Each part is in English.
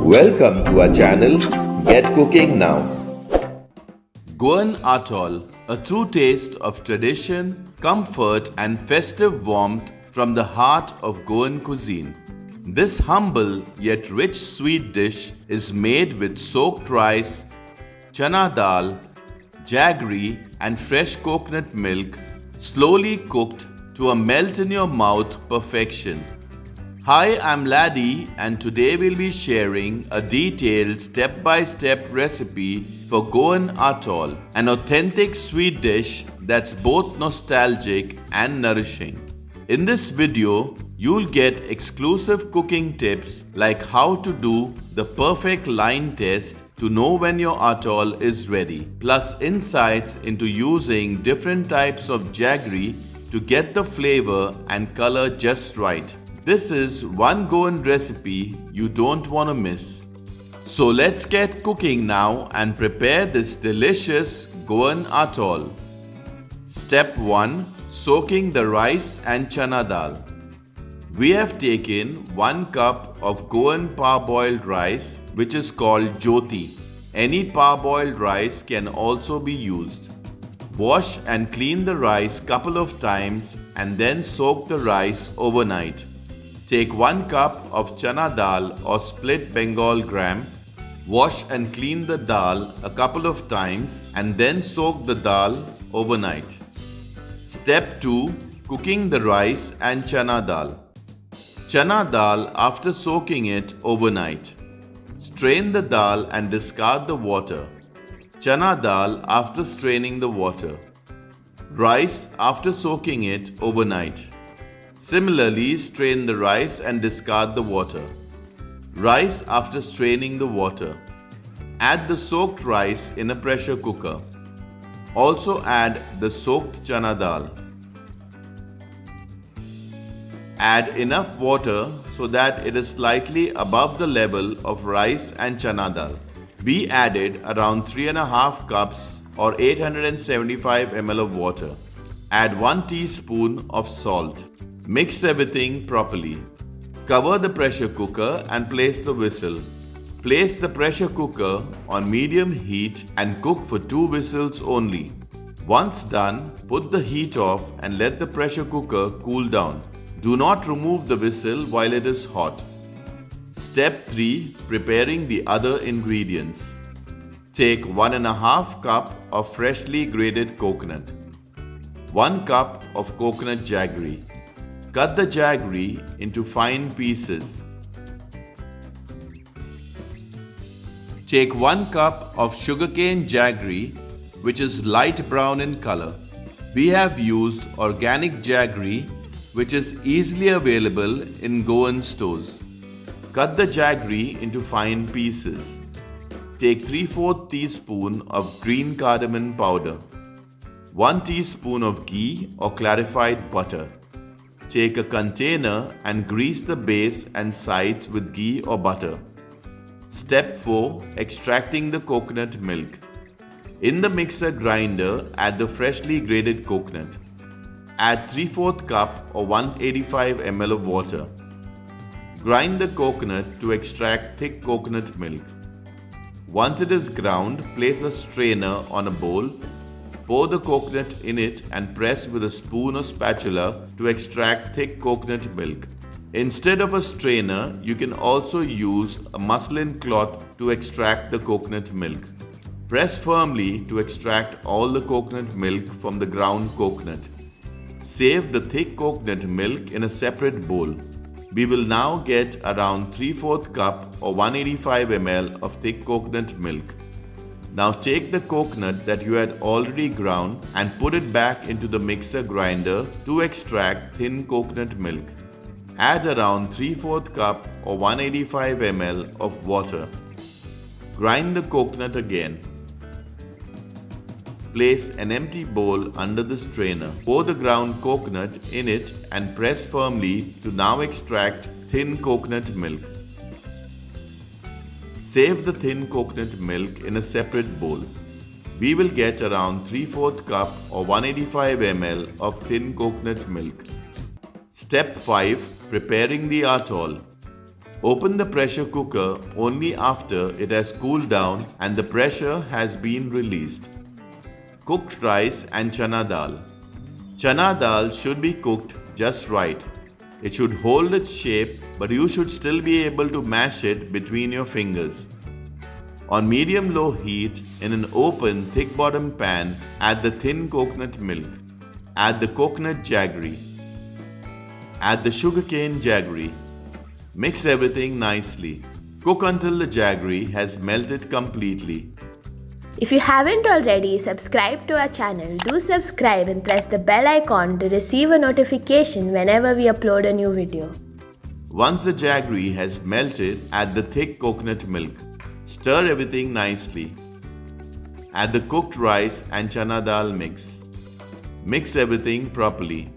Welcome to our channel Get Cooking Now. Goan Atol, a true taste of tradition, comfort and festive warmth from the heart of Goan cuisine. This humble yet rich sweet dish is made with soaked rice, chana dal, jaggery and fresh coconut milk, slowly cooked to a melt in your mouth perfection. Hi, I'm Laddie and today we'll be sharing a detailed step-by-step recipe for Goan Atol, an authentic sweet dish that's both nostalgic and nourishing. In this video, you'll get exclusive cooking tips like how to do the perfect line test to know when your atol is ready, plus insights into using different types of jaggery to get the flavor and color just right. This is one Goan recipe you don't want to miss. So let's get cooking now and prepare this delicious Goan Atol. Step 1. Soaking the rice and chana dal. We have taken 1 cup of Goan parboiled rice, which is called jyoti. Any parboiled rice can also be used. Wash and clean the rice couple of times and then soak the rice overnight. Take 1 cup of chana dal or split Bengal gram. Wash and clean the dal a couple of times and then soak the dal overnight. Step 2. Cooking the rice and chana dal. Chana dal after soaking it overnight. Strain the dal and discard the water. Chana dal after straining the water. Rice after soaking it overnight. Similarly, strain the rice and discard the water. Rice after straining the water. Add the soaked rice in a pressure cooker. Also add the soaked chana dal. Add enough water so that it is slightly above the level of rice and chana dal. We added around 3.5 cups or 875 ml of water. Add 1 teaspoon of salt. Mix everything properly. Cover the pressure cooker and place the whistle. Place the pressure cooker on medium heat and cook for 2 whistles only. Once done, put the heat off and let the pressure cooker cool down. Do not remove the whistle while it is hot. Step 3. Preparing the other ingredients. Take 1.5 cup of freshly grated coconut. 1 cup of coconut jaggery. Cut the jaggery into fine pieces. Take 1 cup of sugarcane jaggery, which is light brown in color. We have used organic jaggery, which is easily available in Goan stores. Cut the jaggery into fine pieces. Take 3/4 teaspoon of green cardamom powder. 1 teaspoon of ghee or clarified butter. Take a container and grease the base and sides with ghee or butter. Step 4. Extracting the coconut milk. In the mixer grinder, add the freshly grated coconut. Add 3/4 cup or 185 ml of water. Grind the coconut to extract thick coconut milk. Once it is ground, place a strainer on a bowl. Pour the coconut in it and press with a spoon or spatula to extract thick coconut milk. Instead of a strainer, you can also use a muslin cloth to extract the coconut milk. Press firmly to extract all the coconut milk from the ground coconut. Save the thick coconut milk in a separate bowl. We will now get around 3/4 cup or 185 ml of thick coconut milk. Now take the coconut that you had already ground and put it back into the mixer grinder to extract thin coconut milk. Add around 3/4 cup or 185 ml of water. Grind the coconut again. Place an empty bowl under the strainer. Pour the ground coconut in it and press firmly to now extract thin coconut milk. Save the thin coconut milk in a separate bowl. We will get around 3/4 cup or 185 ml of thin coconut milk. Step 5. Preparing the atol. Open the pressure cooker only after it has cooled down and the pressure has been released. Cooked rice and chana dal. Chana dal should be cooked just right. It should hold its shape, but you should still be able to mash it between your fingers. On medium-low heat, in an open, thick-bottom pan, add the thin coconut milk. Add the coconut jaggery. Add the sugarcane jaggery. Mix everything nicely. Cook until the jaggery has melted completely. If you haven't already subscribed to our channel, do subscribe and press the bell icon to receive a notification whenever we upload a new video. Once the jaggery has melted, add the thick coconut milk. Stir everything nicely. Add the cooked rice and chana dal mix. Mix everything properly.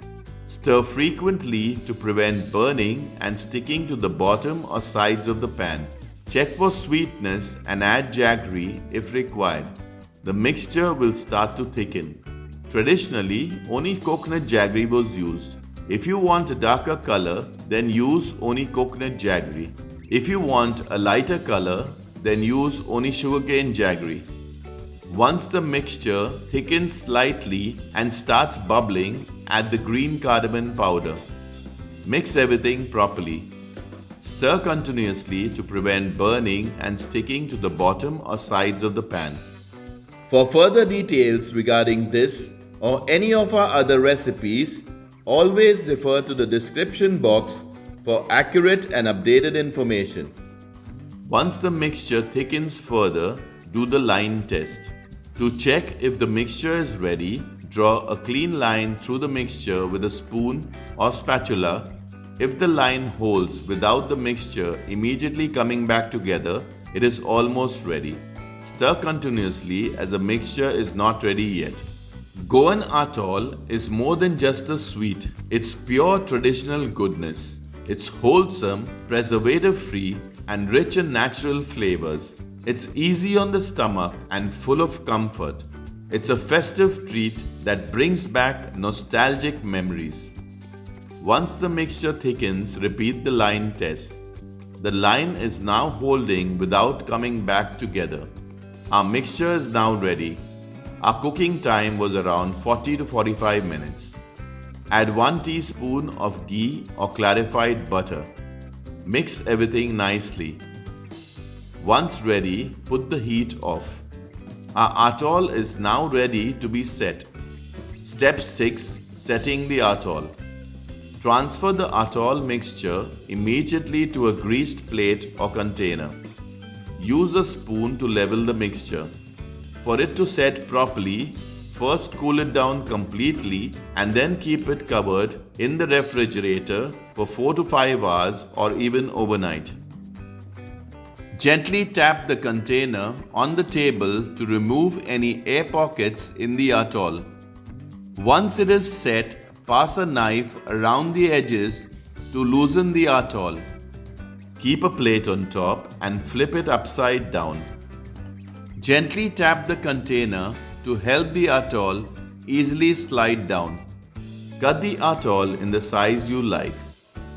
Stir frequently to prevent burning and sticking to the bottom or sides of the pan. Check for sweetness and add jaggery if required. The mixture will start to thicken. Traditionally, only coconut jaggery was used. If you want a darker color, then use only coconut jaggery. If you want a lighter color, then use only sugarcane jaggery. Once the mixture thickens slightly and starts bubbling, add the green cardamom powder. Mix everything properly. Stir continuously to prevent burning and sticking to the bottom or sides of the pan. For further details regarding this or any of our other recipes, always refer to the description box for accurate and updated information. Once the mixture thickens further, do the line test. To check if the mixture is ready, draw a clean line through the mixture with a spoon or spatula. If the line holds without the mixture immediately coming back together, it is almost ready. Stir continuously as the mixture is not ready yet. Goan Atol is more than just a sweet. It's pure traditional goodness. It's wholesome, preservative-free, and rich in natural flavors. It's easy on the stomach and full of comfort. It's a festive treat that brings back nostalgic memories. Once the mixture thickens, repeat the line test. The line is now holding without coming back together. Our mixture is now ready. Our cooking time was around 40 to 45 minutes. Add 1 teaspoon of ghee or clarified butter. Mix everything nicely. Once ready, put the heat off. Our atol is now ready to be set. Step 6. Setting the atol. Transfer the atol mixture immediately to a greased plate or container. Use a spoon to level the mixture. For it to set properly, first cool it down completely and then keep it covered in the refrigerator for 4 to 5 hours or even overnight. Gently tap the container on the table to remove any air pockets in the atol. Once it is set, pass a knife around the edges to loosen the atol. Keep a plate on top and flip it upside down. Gently tap the container to help the atol easily slide down. Cut the atol in the size you like.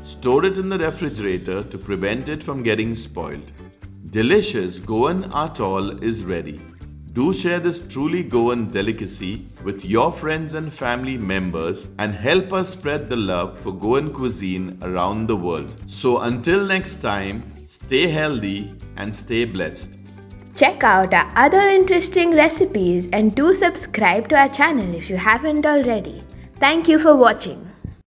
Store it in the refrigerator to prevent it from getting spoiled. Delicious Goan Atol is ready. Do share this truly Goan delicacy with your friends and family members and help us spread the love for Goan cuisine around the world. So until next time, stay healthy and stay blessed. Check out our other interesting recipes and do subscribe to our channel if you haven't already. Thank you for watching.